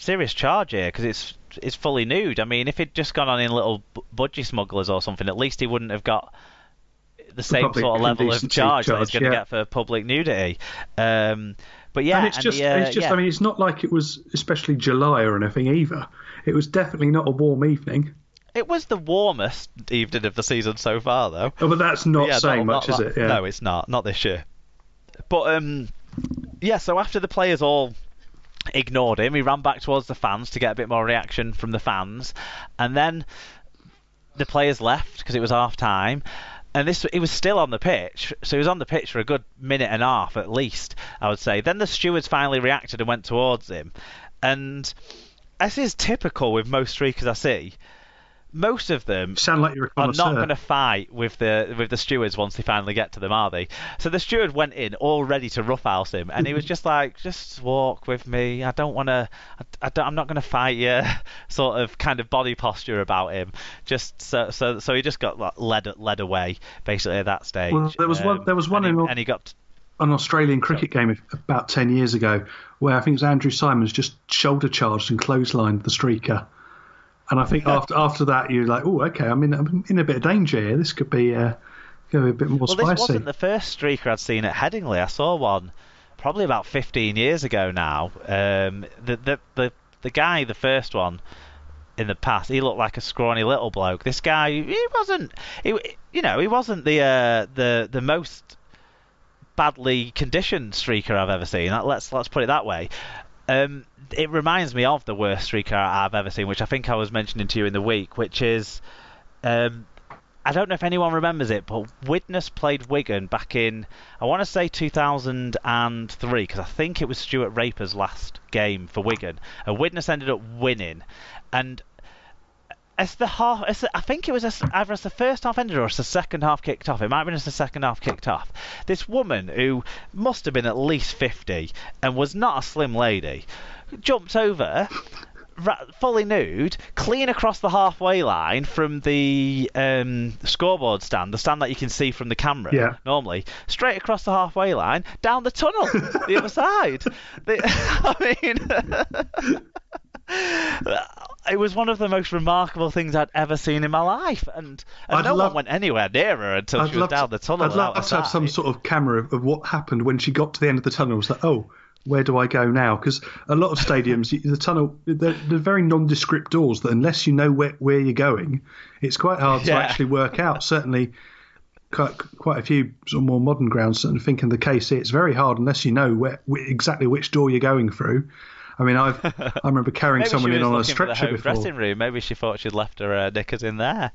serious charge here because it's fully nude. I mean, if he'd just gone on in little budgie smugglers or something, at least he wouldn't have got the same sort of level of charge that he's going to get for public nudity. But yeah, and it's just. I mean, it's not like it was especially July or anything either. It was definitely not a warm evening. It was the warmest evening of the season so far, though. Oh, but that's not saying much, is it? Yeah. No, it's not. Not this year. But yeah. So after the players all ignored him, he ran back towards the fans to get a bit more reaction from the fans, and then the players left because it was half time. And he was still on the pitch, so he was on the pitch for a good minute and a half at least, I would say. Then the stewards finally reacted and went towards him. And as is typical with most streakers I see, most of them sound like you're a are not going to fight with the stewards once they finally get to them, are they? So the steward went in all ready to roughhouse him, and he was just like, "Just walk with me. I don't want to. I'm not going to fight you." Sort of kind of body posture about him. Just so he just got led away basically at that stage. Well, there was one and he got an Australian cricket game about 10 years ago where I think it was Andrew Simons just shoulder charged and clotheslined the streaker. And I think after that, you're like, oh, okay, I'm in a bit of danger here. This could be a bit more spicy. Well, this wasn't the first streaker I'd seen at Headingley. I saw one probably about 15 years ago now. The guy, the first one in the past, he looked like a scrawny little bloke. This guy, he wasn't the most badly conditioned streaker I've ever seen. Let's put it that way. It reminds me of the worst streaker I've ever seen, which I think I was mentioning to you in the week, which is, I don't know if anyone remembers it, but Widnes played Wigan back in, I want to say 2003, because I think it was Stuart Raper's last game for Wigan, and Widnes ended up winning, and I think it was either as the first half ended or as the second half kicked off. It might have been as the second half kicked off. This woman, who must have been at least 50 and was not a slim lady, jumped over, fully nude, clean across the halfway line from the scoreboard stand, the stand that you can see from the camera normally, straight across the halfway line, down the tunnel, the other side. It was one of the most remarkable things I'd ever seen in my life, and no one went anywhere near her until she was down the tunnel. I'd love to have some sort of camera of what happened when she got to the end of the tunnel. It was like, oh, where do I go now? Because a lot of stadiums, the tunnel, they're very nondescript doors that unless you know where you're going, it's quite hard to actually work out. Certainly, quite a few sort of more modern grounds, and I think in the case here, it's very hard unless you know exactly which door you're going through. I mean, I remember carrying someone in on a stretcher before. Dressing room. Maybe she thought she'd left her knickers in there.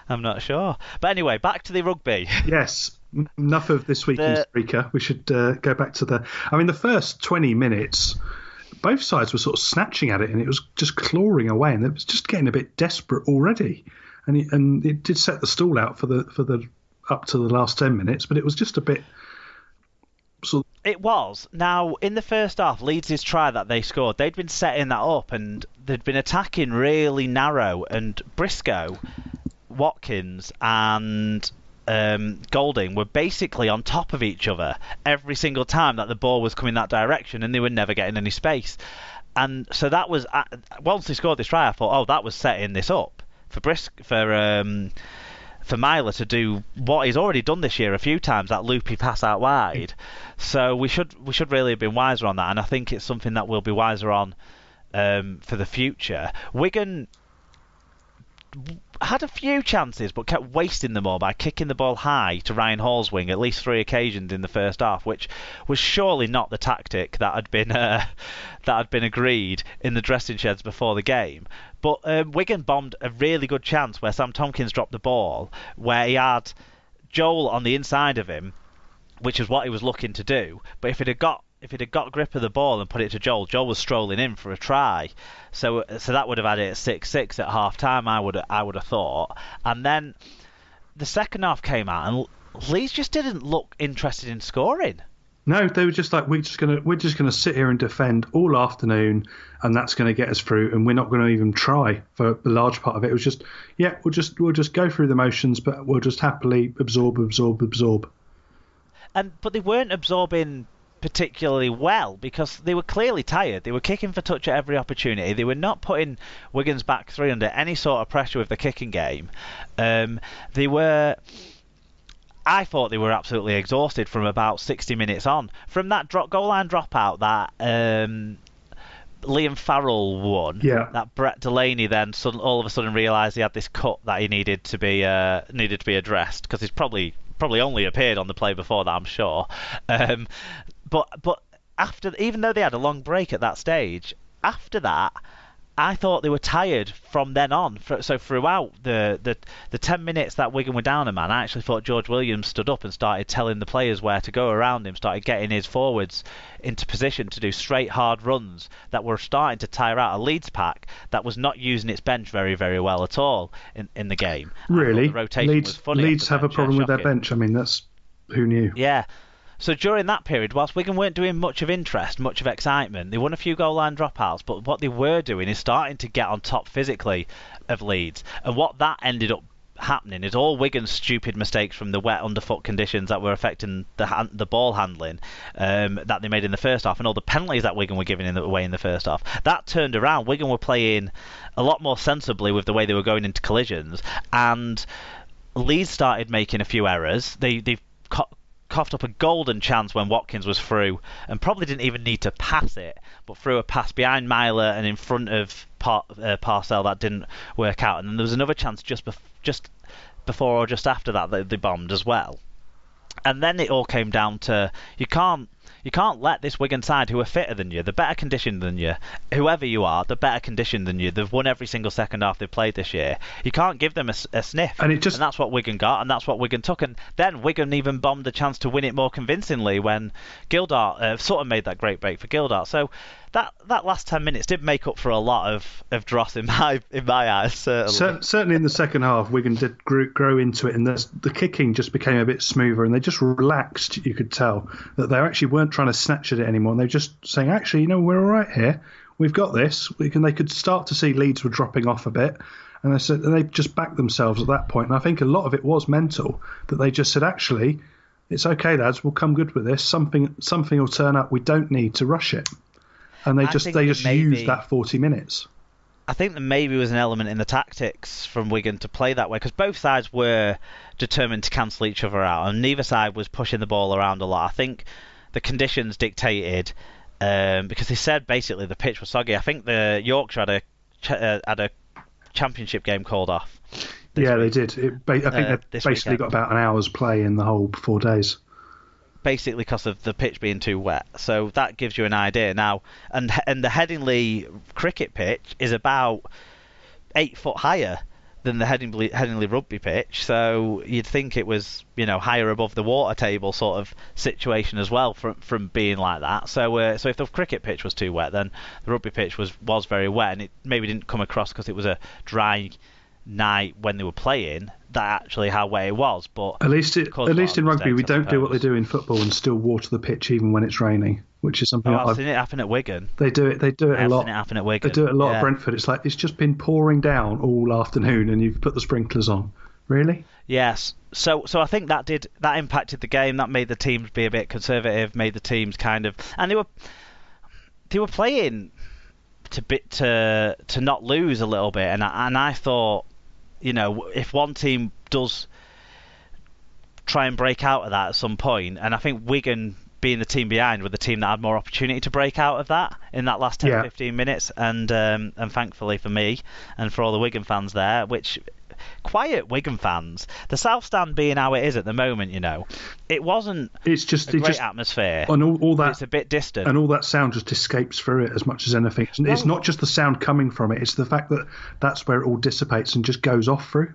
I'm not sure. But anyway, back to the rugby. Yes, enough of this weekend's streaker. We should go back to the first 20 minutes, both sides were sort of snatching at it, and it was just clawing away, and it was just getting a bit desperate already. And it did set the stall out for the up to the last 10 minutes, but it was just a bit. It was. Now, in the first half, Leeds' try that they scored, they'd been setting that up and they'd been attacking really narrow, and Briscoe, Watkins and Golding were basically on top of each other every single time that the ball was coming that direction, and they were never getting any space. And so that was, once they scored this try, I thought, oh, that was setting this up for Myler to do what he's already done this year a few times, that loopy pass out wide. So we should really have been wiser on that, and I think it's something that we'll be wiser on for the future. Wigan had a few chances but kept wasting them all by kicking the ball high to Ryan Hall's wing at least 3 occasions in the first half, which was surely not the tactic that had been agreed in the dressing sheds before the game. But Wigan bombed a really good chance where Sam Tompkins dropped the ball, where he had Joel on the inside of him, which is what he was looking to do. But if it had got grip of the ball and put it to Joel was strolling in for a try. So that would have had it at 6-6 at half time, I would have thought. And then the second half came out and Leeds just didn't look interested in scoring. No, they were just like, we're just gonna sit here and defend all afternoon, and that's going to get us through, and we're not going to even try for a large part of it. It was just, we'll just go through the motions, but we'll just happily absorb. But they weren't absorbing particularly well because they were clearly tired. They were kicking for touch at every opportunity. They were not putting Wigan's back three under any sort of pressure with the kicking game. They were... I thought they were absolutely exhausted from about 60 minutes on. From that goal line dropout that Liam Farrell won, that Brett Delaney then all of a sudden realised he had this cut that he needed to be addressed, because he's probably only appeared on the play before that, I'm sure. But after, even though they had a long break at that stage, after that, I thought they were tired from then on. So throughout the 10 minutes that Wigan were down a man, I actually thought George Williams stood up and started telling the players where to go around him, started getting his forwards into position to do straight, hard runs that were starting to tire out a Leeds pack that was not using its bench very, very well at all in the game. Really? The rotation was funny. Leeds have a problem with their bench. I mean, that's... Who knew? Yeah. So during that period, whilst Wigan weren't doing much of interest, much of excitement, they won a few goal line dropouts, but what they were doing is starting to get on top physically of Leeds. And what that ended up happening is all Wigan's stupid mistakes from the wet underfoot conditions that were affecting the ball handling that they made in the first half, and all the penalties that Wigan were giving away in the first half, that turned around. Wigan were playing a lot more sensibly with the way they were going into collisions, and Leeds started making a few errors. They've coughed up a golden chance when Watkins was through, and probably didn't even need to pass it, but threw a pass behind Myler and in front of Parcell that didn't work out. And then there was another chance just before or just after that they bombed as well. And then it all came down to you can't let this Wigan side, who are fitter than you, the better conditioned than you, whoever you are, the better conditioned than you, they've won every single second half they've played this year. You can't give them a sniff. And that's what Wigan got, and that's what Wigan took. And then Wigan even bombed the chance to win it more convincingly when Gildart sort of made that great break for Gildart. So that last 10 minutes did make up for a lot of dross in my eyes, certainly. Certainly in the second half, Wigan did grow into it, and the kicking just became a bit smoother, and they just relaxed. You could tell that they actually weren't trying to snatch at it anymore, and they were just saying, actually, we're all right here. We've got this. They could start to see Leeds were dropping off a bit, and they just backed themselves at that point. And I think a lot of it was mental, that they just said, actually, it's okay, lads, we'll come good with this. Something will turn up. We don't need to rush it. And they just used that 40 minutes. I think there maybe was an element in the tactics from Wigan to play that way, because both sides were determined to cancel each other out, and neither side was pushing the ball around a lot. I think the conditions dictated, because they said basically the pitch was soggy. I think the Yorkshire had a championship game called off. Yeah, they did. I think they basically got about an hour's play in the whole 4 days. Basically because of the pitch being too wet. So that gives you an idea now. And the Headingley cricket pitch is about 8 foot higher than the Headingley rugby pitch. So you'd think it was, higher above the water table sort of situation as well from being like that. So if the cricket pitch was too wet, then the rugby pitch was very wet, and it maybe didn't come across because it was a dry night when they were playing. That actually how wet it was, but at least in rugby we don't do what they do in football and still water the pitch even when it's raining, which is something I've seen it happen at Wigan. They do it a lot. I've seen it happen at Wigan. They do it a lot at Brentford. It's like it's just been pouring down all afternoon and you've put the sprinklers on. Really? Yes. So I think that impacted the game. That made the teams be a bit conservative. Made the teams and they were playing to not lose a little bit, and I thought, if one team does try and break out of that at some point, and I think Wigan, being the team behind, were the team that had more opportunity to break out of that in that last 10-15 minutes, and thankfully for me and for all the Wigan fans there, which quiet Wigan fans, the South Stand being how it is at the moment, it wasn't a great atmosphere, and all that, it's a bit distant, and all that sound just escapes through it as much as anything. It's not just the sound coming from it, it's the fact that that's where it all dissipates and just goes off through.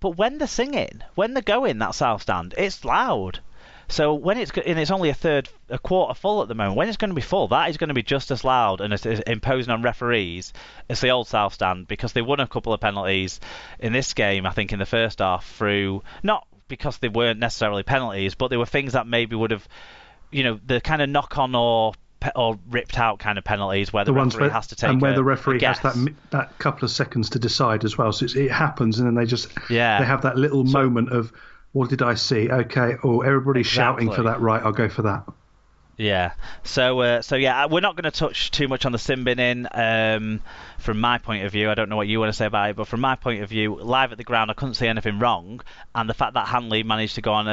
But when they're singing, when they're going, that South Stand, it's loud. So when it's only a quarter full at the moment, when it's going to be full, that is going to be just as loud and as imposing on referees as the old South Stand, because they won a couple of penalties in this game, I think, in the first half, through, not because they weren't necessarily penalties, but they were things that maybe would have, the kind of knock-on or ripped out kind of penalties where the referee has to take and where the referee has that couple of seconds to decide as well. So it happens, and then they just they have that little moment of, what did I see? Okay, everybody's shouting for that, right, I'll go for that. Yeah. So yeah, we're not going to touch too much on the sin binning. From my point of view, I don't know what you want to say about it, but from my point of view, live at the ground, I couldn't see anything wrong. And the fact that Hanley managed to go on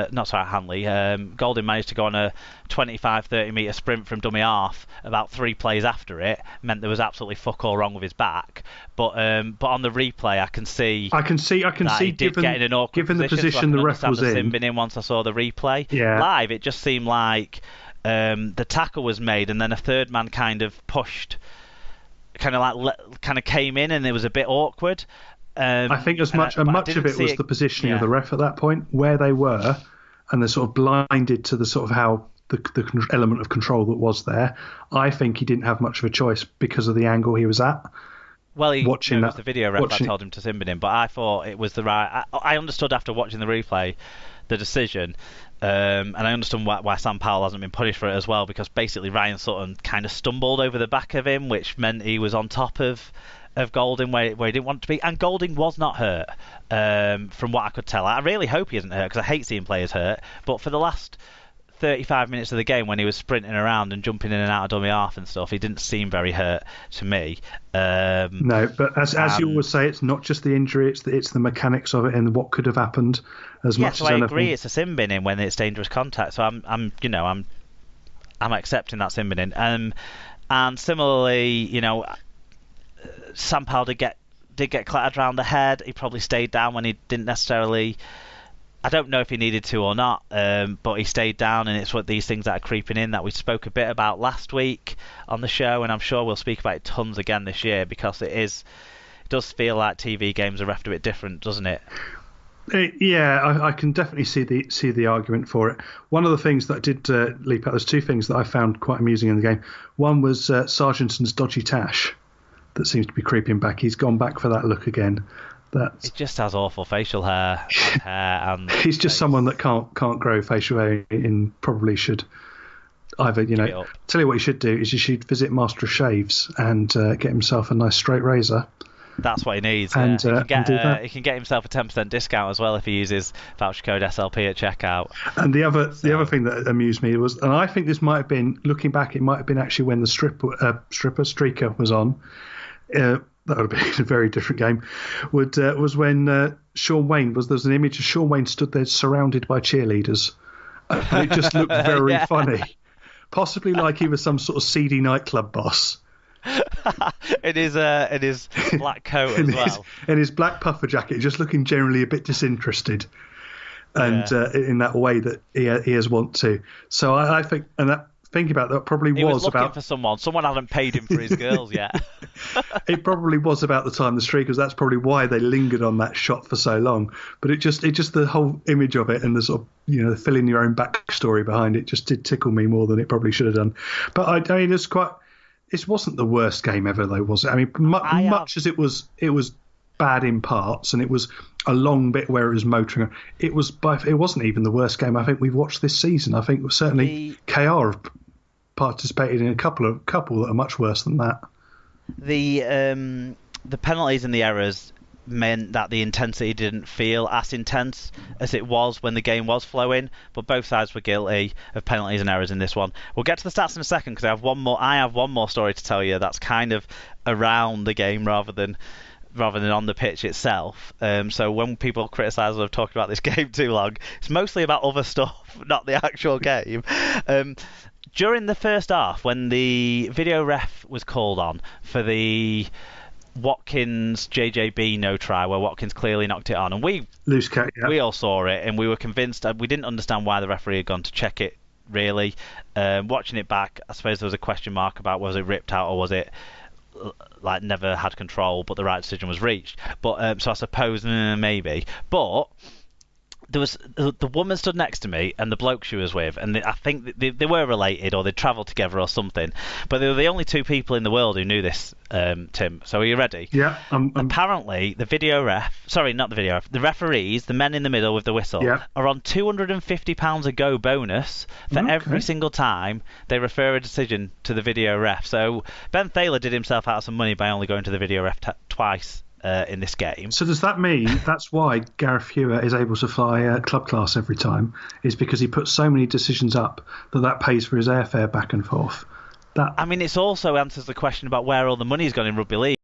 Golding managed to go on a 25, 30 metre sprint from dummy half about 3 plays after it meant there was absolutely fuck all wrong with his back. But on the replay, I can see that he did get in an awkward given the position so the ref was the sin in. binning once I saw the replay. Yeah. Live, it just seemed like the tackle was made and then a third man kind of pushed, kind of came in, and it was a bit awkward. I think much of it was the positioning of the ref at that point, where they were, and they're sort of blinded to the sort of how the element of control that was there. I think he didn't have much of a choice because of the angle he was at. Well, it was the video ref that told him to sin bin him, but I thought it was the right. I understood after watching the replay the decision. And I understand why Sam Powell hasn't been punished for it as well, because basically Ryan Sutton kind of stumbled over the back of him, which meant he was on top of Golding where he didn't want to be. And Golding was not hurt, from what I could tell. I really hope he isn't hurt, because I hate seeing players hurt. But for the last 35 minutes of the game, when he was sprinting around and jumping in and out of dummy half and stuff, he didn't seem very hurt to me. No, but as you always say, it's not just the injury; it's the mechanics of it and what could have happened. So I agree, it's a sin binning when it's dangerous contact. So I'm accepting that sin binning. And similarly, Sam Powell did get clattered around the head. He probably stayed down when he didn't necessarily. I don't know if he needed to or not, but he stayed down, and it's what these things that are creeping in that we spoke a bit about last week on the show, and I'm sure we'll speak about it tons again this year, because it does feel like TV games are refed a bit different, doesn't it? Yeah, I can definitely see the argument for it. One of the things that did leap out, there's 2 things that I found quite amusing in the game. One was Sargenton's dodgy tash that seems to be creeping back. He's gone back for that look again. It just has awful facial hair and he's just someone that can't grow facial hair and probably should either, tell you what he should do is you should visit Master of Shaves and get himself a nice straight razor. That's what he needs. And he can get himself a 10% discount as well if he uses voucher code SLP at checkout. And the other thing that amused me was, and I think this might have been, looking back, it might have been actually when the streaker was on. That would have been a very different game. Was when Sean Wayne there's an image of Sean Wayne stood there surrounded by cheerleaders, and it just looked very funny, possibly like he was some sort of seedy nightclub boss. in his black coat as well, in his black puffer jacket, just looking generally a bit disinterested, and in that way that he has want to. So I think, and that. Thinking about that, probably he was looking about for someone hadn't paid him for his girls yet. It probably was about the time the streakers. That's probably why they lingered on that shot for so long. But it just the whole image of it and the sort of the filling your own backstory behind it just did tickle me more than it probably should have done. But I mean, it wasn't the worst game ever though, was it? I mean, much as it was bad in parts, and it was a long bit where it was motoring. It wasn't even the worst game I think we've watched this season. I think certainly KR have participated in a couple that are much worse than that. The penalties and the errors meant that the intensity didn't feel as intense as it was when the game was flowing, but both sides were guilty of penalties and errors in this one. We'll get to the stats in a second, because I have one more story to tell you that's kind of around the game rather than on the pitch itself. So when people criticise that I've talked about this game too long, it's mostly about other stuff, not the actual game. During the first half, when the video ref was called on for the Watkins JJB no try, where Watkins clearly knocked it on, and we all saw it, and we were convinced. We didn't understand why the referee had gone to check it. Really, watching it back, I suppose there was a question mark about was it ripped out or was it like never had control, but the right decision was reached. But so I suppose maybe, but. There was the woman stood next to me and the bloke she was with, and I think they were related or they'd travelled together or something. But they were the only 2 people in the world who knew this, Tim. So are you ready? Yeah. Apparently, the referees, the men in the middle with the whistle, are on £250 a go bonus for every single time they refer a decision to the video ref. So Ben Thaler did himself out of some money by only going to the video ref twice in this game. So does that mean that's why Gareth Hewer is able to fly club class every time? Is because he puts so many decisions up that pays for his airfare back and forth? I mean, it also answers the question about where all the money's gone in rugby league.